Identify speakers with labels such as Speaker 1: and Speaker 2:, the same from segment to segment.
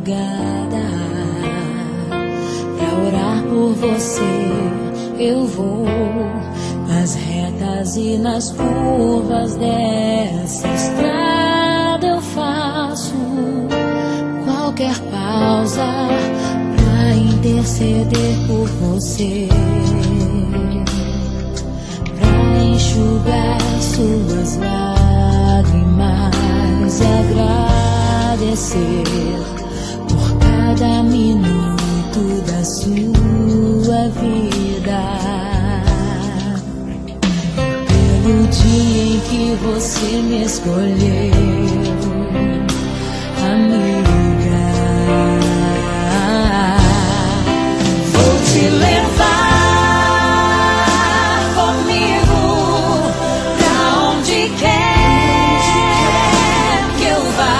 Speaker 1: madrugada pra orar por você. Eu vou nas retas e nas curvas dessa estrada. Eu faço qualquer pausa pra interceder por você, pra enxugar suas lágrimas e agradecer por cada minuto da sua vida, pelo dia em que você me escolheu, amiga. Vou te levar comigo pra onde quer que eu vá.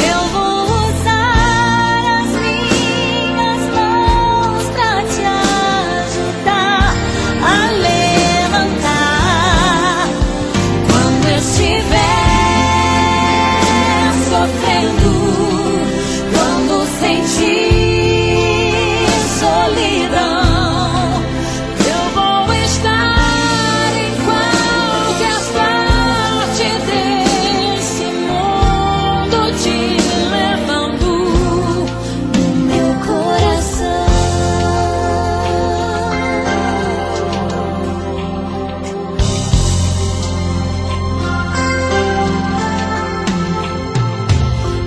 Speaker 1: Eu vou usar as minhas mãos pra te ajudar a levantar quando estiver sofrendo, quando sentir solidão. Eu vou estar em qualquer parte desse mundo, te levando no meu coração.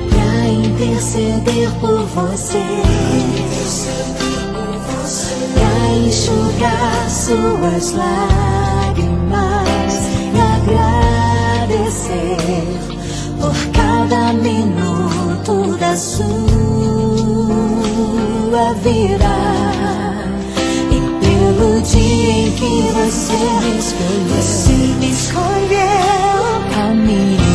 Speaker 1: Pra interceder por você, pra enxugar suas lágrimas e agradecer por cada minuto da sua vida, e pelo dia em que você me escolheu, amiga.